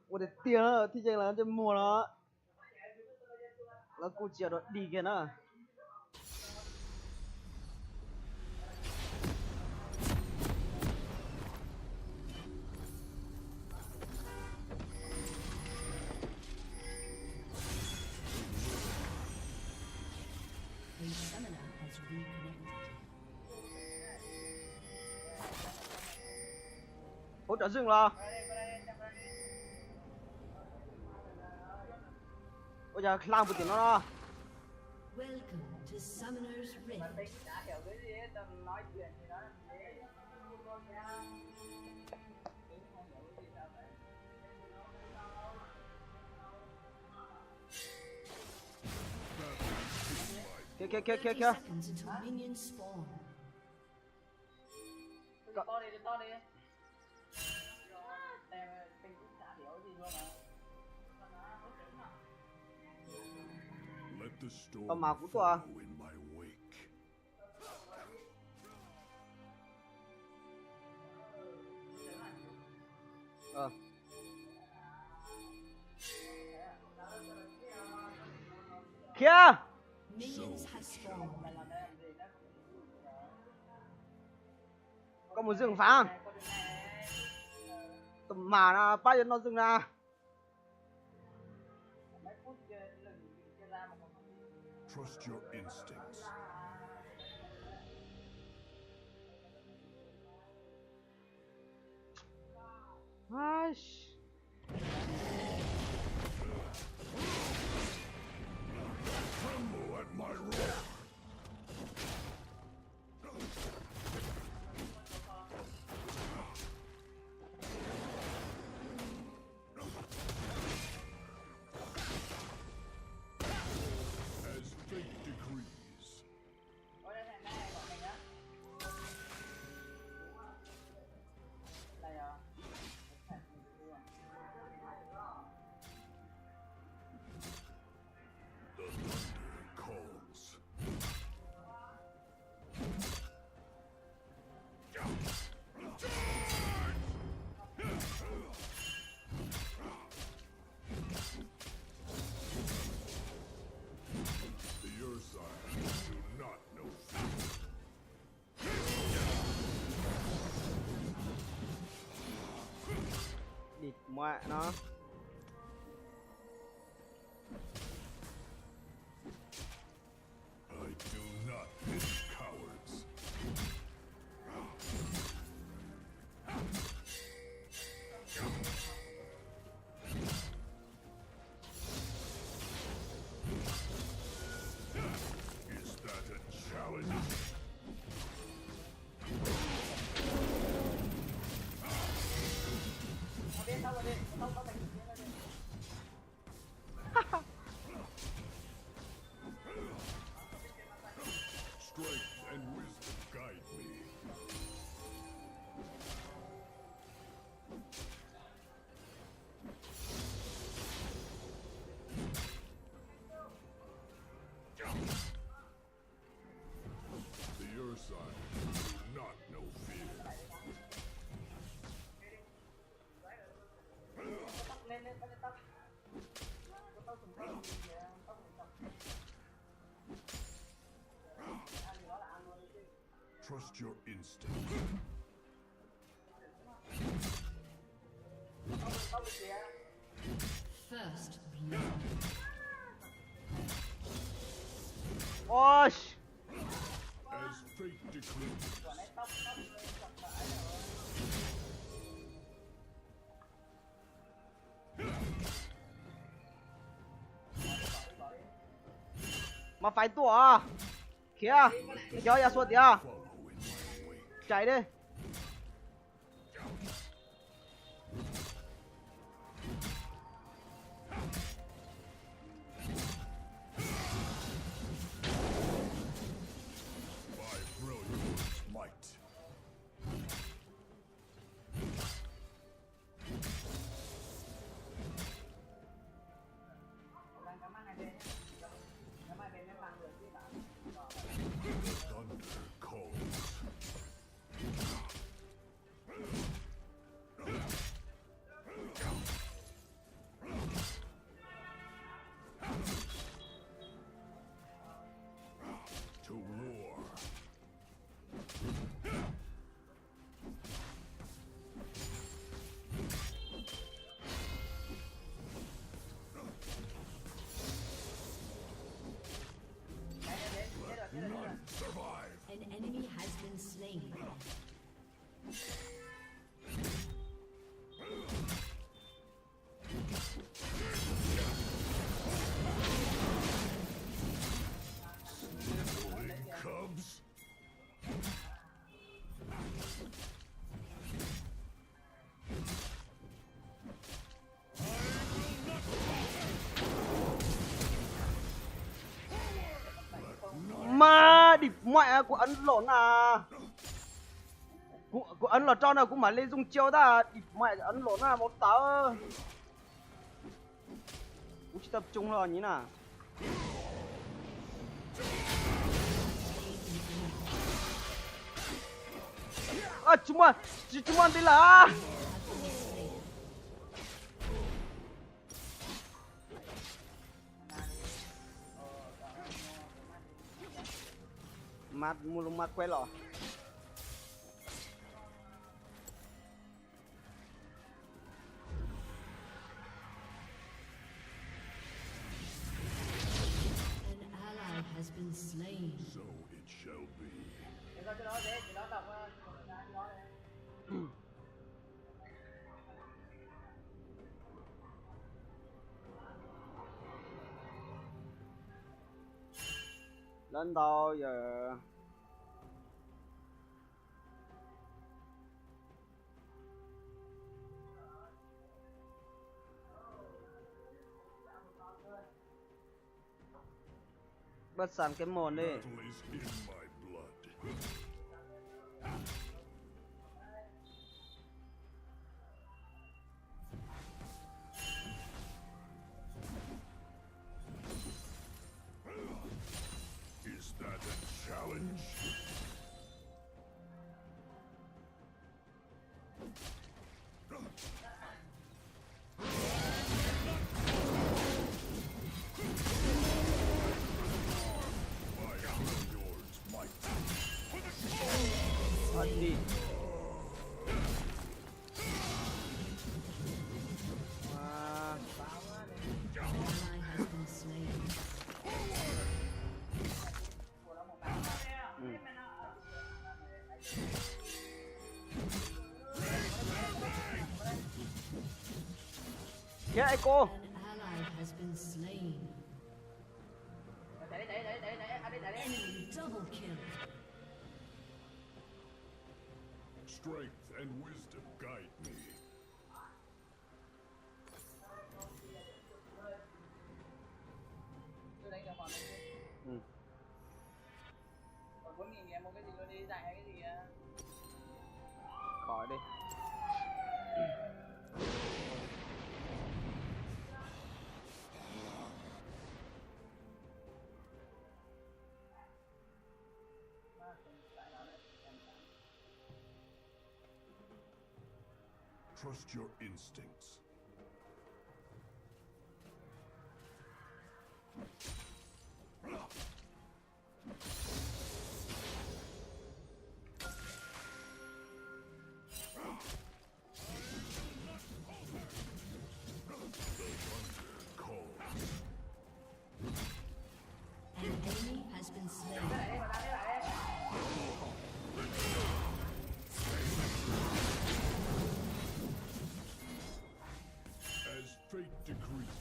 我的天啊，踢进来就没了，แล้วกูเจียดดีกันนะ A summoner has reconnected. 好掌声啦！我家拉不顶了啦。 Welcome to Summoner's Rift. Kìa 30 seconds until minions spawn. Let the storm Mà của tôi à? follow in my wake. Kìa! Minions have spawned. Có một rừng phá. Tầm mà là bao giờ nó dừng ra. Trust your instincts. Aish. Tremble at my roar. As fate decrees. The thunder calls. The Ursine do not know fear. Địt mẹ nó. I do not pity cowards. Is that a challenge? Strength and wisdom guide me. The Ursine do not know fear. Trust your instinct. First blood. Osh. As fate decrees. Mà phải tua à. Kìa. Cho ra suốt kìa. Follow in my wake. Chạy đi. By Freljord's might. The thunder calls. đi mẹ của ấn lộn à. Của ấn là cho nào cũng mà lên dùng chiêu ta đi mẹ ấn lộn à một táo. Cũng chỉ tập trung rồi nhỉ nào. À chúng mình đi là. Mát mulung mát quay lọ. An ally has been slain. So it shall be. Lên đâu giờ. Bớt sàn cái mồn đi. Battle is in my blood. Is that a challenge? Yours might. Thật đi. À, An ally has been slain. kia ai cô. An ally has been slain. Enemy double kill. Strength and wisdom guide me. Ừ. Khỏi đi. Trust your instincts. Call. An enemy has been slain. As fate decrees.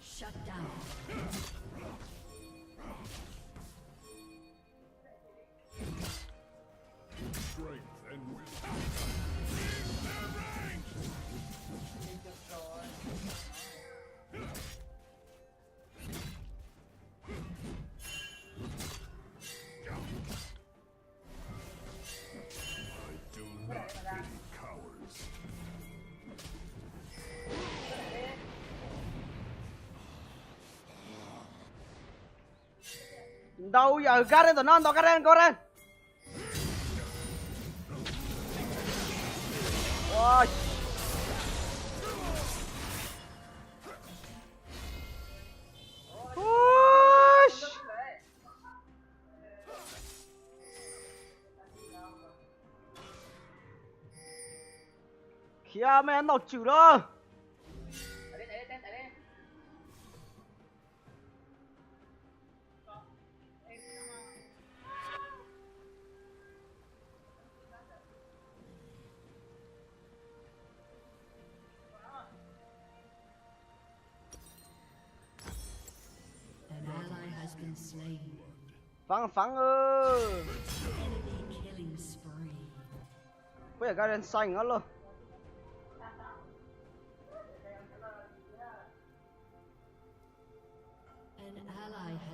Shut down. Strength and wisdom. I do not pity cowards. Đâu giờ Garen tụi nó tao Garen cô Garen. Wow. Push. Kia mấy anh nào chịu đó. An ally has been slain. Phăng ơi. Enemy killing spree. Bây giờ Garen xanh hết luôn.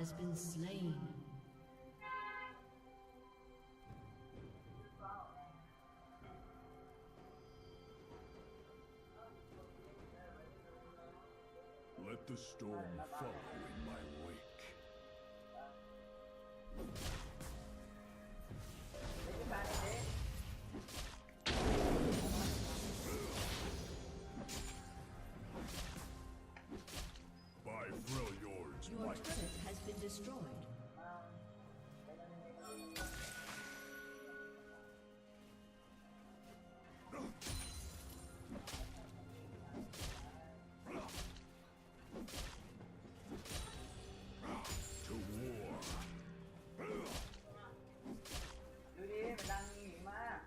has been slain. Let the storm follow in my wake. By Freljord's Your might. turret has been destroyed. To war. ดูดิมันดังหนีมาก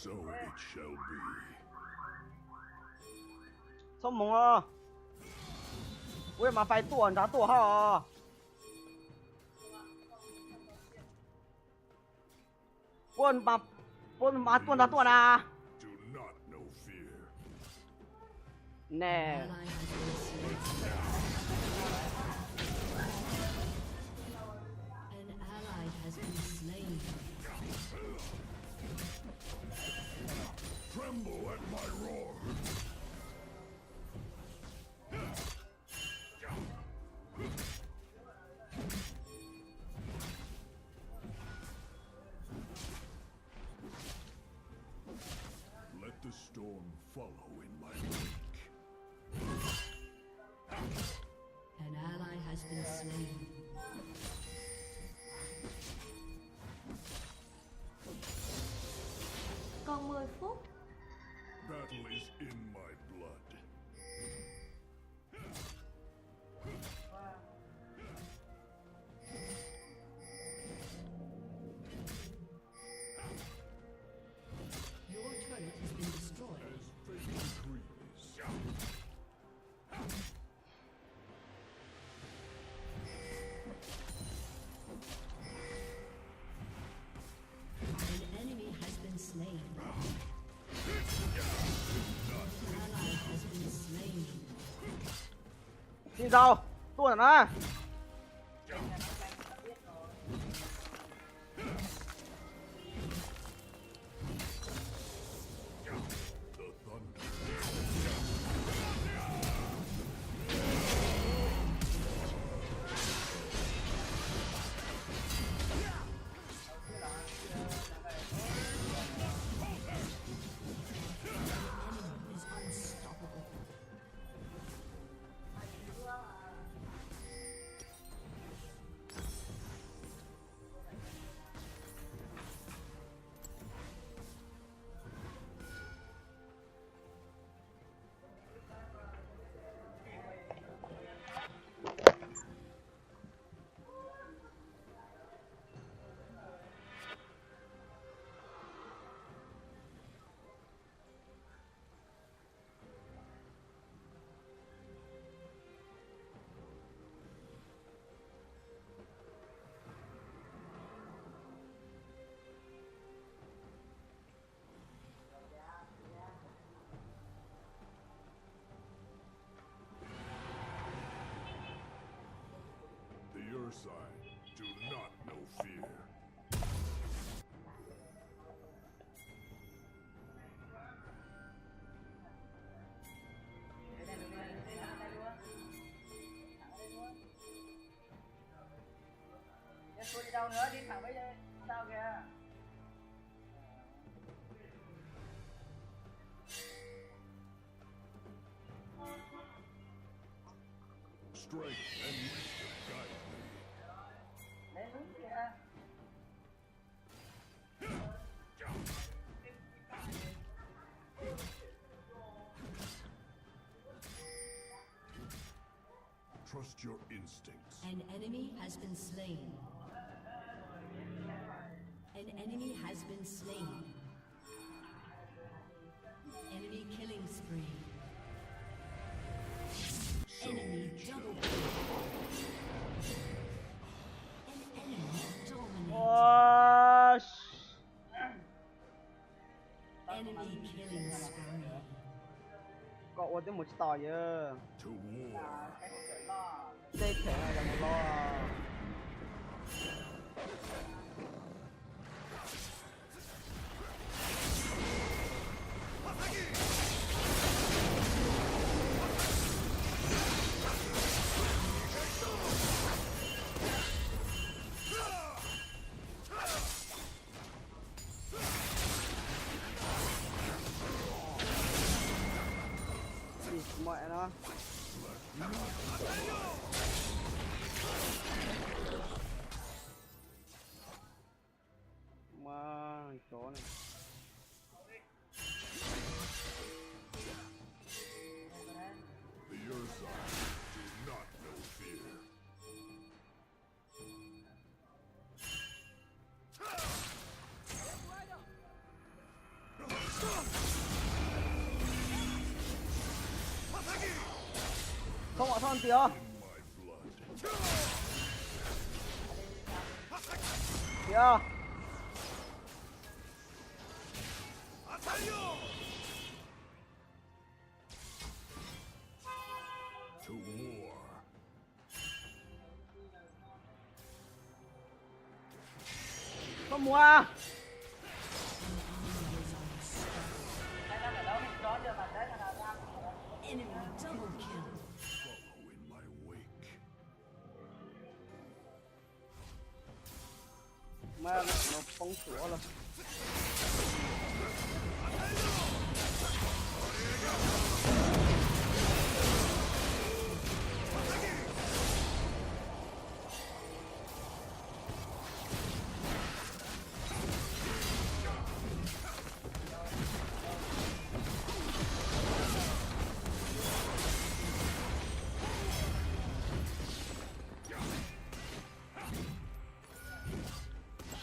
So it shall be. ส้มหมงอ่ะเว้ยมาไฟต่วนท้าตัวห่อป้นมาป้นมาตัวท้าตัวนะ Do not know fear. แน่ Ally has been slain. An ally has been slain. Tremble at my roar. Let the storm follow in my wake. An ally has been slain. Còn 10 phút. Battle is in my blood. Your turret has been destroyed. Fate decrees. An enemy has been slain. An ally has been slain. ทีเราตัวนะ The thunder. Enemy is unstoppable. The Ursine do not know fear. Tôi đi đâu nữa, đi thẳng với sao kìa. Strength and wisdom guide me. Lên núi kìa. Trust your instincts. An enemy has been slain. An enemy has been slain. Enemy killing spree. So Enemy it shall double be. kill. An enemy dominated. โอ้ช Enemy killing tiếng một tỏi giờ To war. đây thể này là một lo mẹ nó mà chó này The Ursine do not know fear. không họ thon tía In my blood. tía To war. không mua à? Enemy double kill. Follow in my wake. Mà nó phóng sủa rồi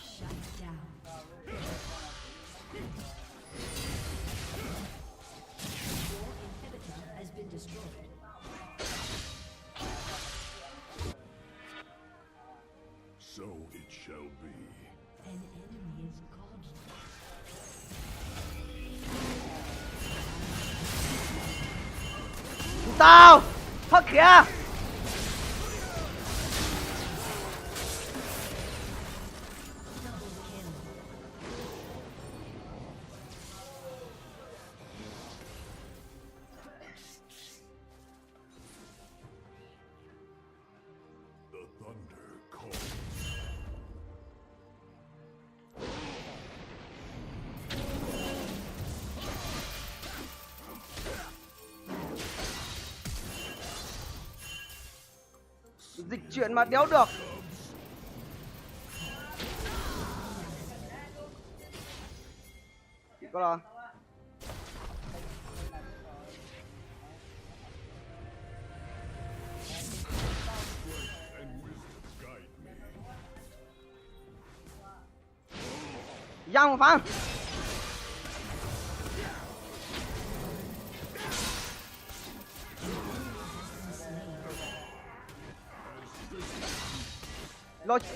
Shut down. Your inhibitor has been destroyed. So it shall be. An enemy is godlike. tao thật kìa Double kill. The thunder calls. dịch chuyển mà đéo được có là And wisdom guide me. giang một phát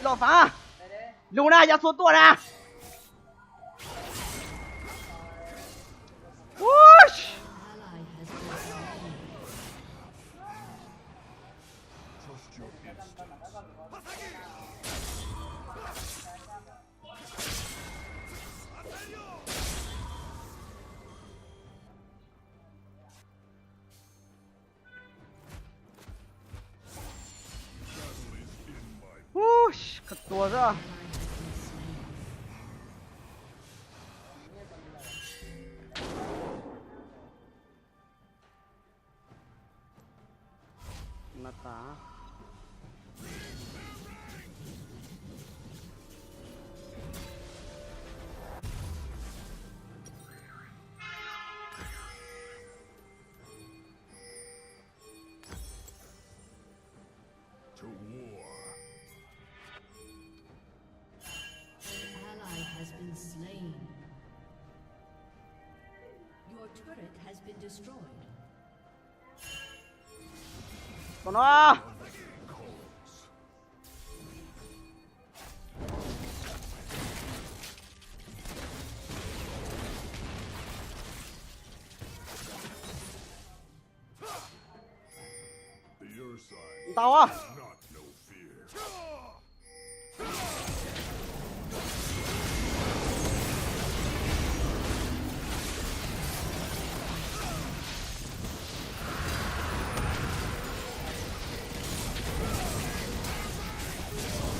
lo phá Luna ra xuống tua nè Whoosh! Ally has been slain. Trust your instincts. Battle is in my Whoosh! Khật tua ra Ally has been slain. mà tá to war. An ally has been slain. Your turret has been destroyed. còn nó Calls. side 你打我！ does not know fear.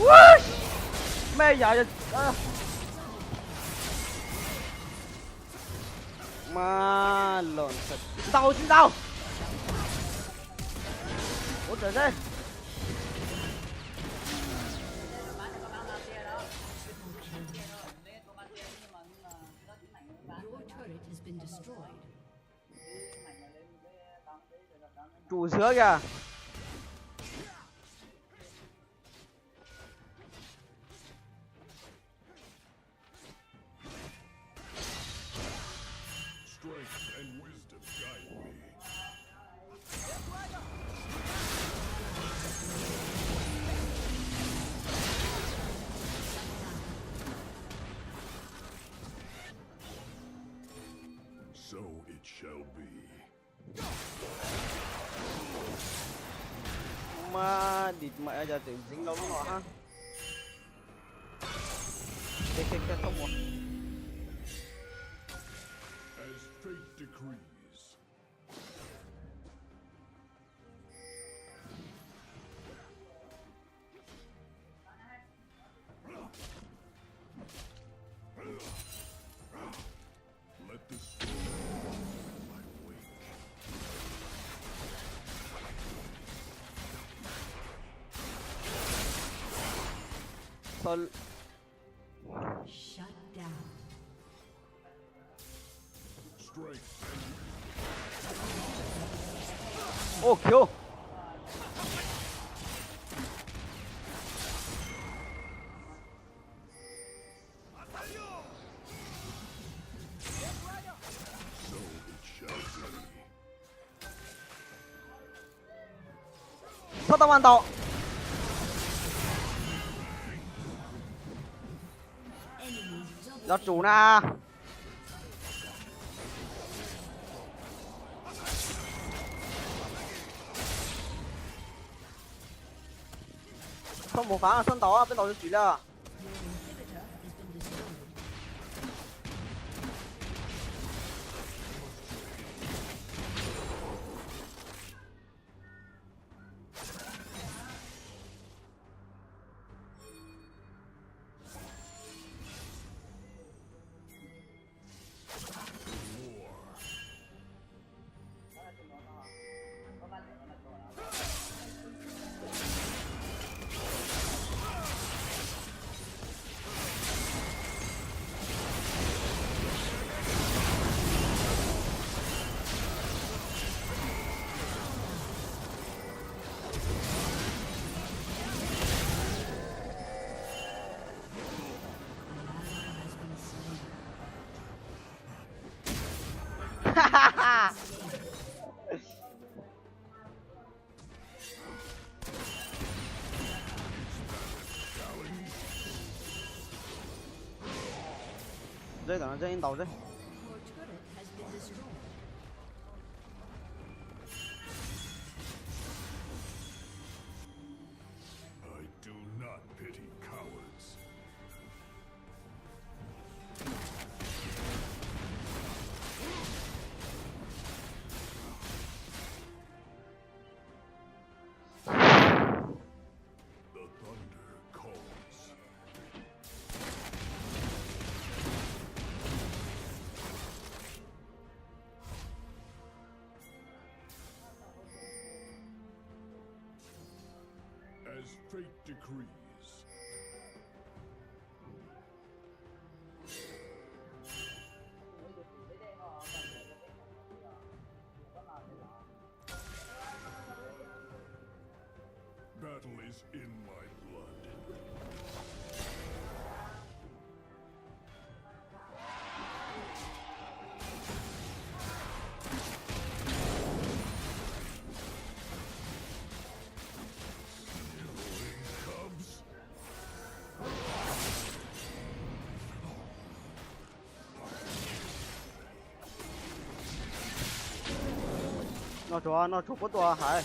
哇！咩呀？啊！妈乱神！刀先刀！我等阵。 Your turret has been destroyed. 主蛇嘅。 Strength and wisdom guide me. So it shall be. 媽跌咪就條整到落哈！踢通我！ As fate decrees. Let the storm fall in my wake. 分 Shut down. Strength 哦 Q！ so it shall be. 收到弯刀， Enemy double 有主呢。 không một phá sân đó bên đó chỉ là Your inhibitor has been destroyed. Has been slain. 哈哈哈。 đây cả trên tàu đây. Your turret has been destroyed. I do not pity cowards. The thunder calls. As fate decrees. Battle is in my blood. Cubs. nó chúa có tua hải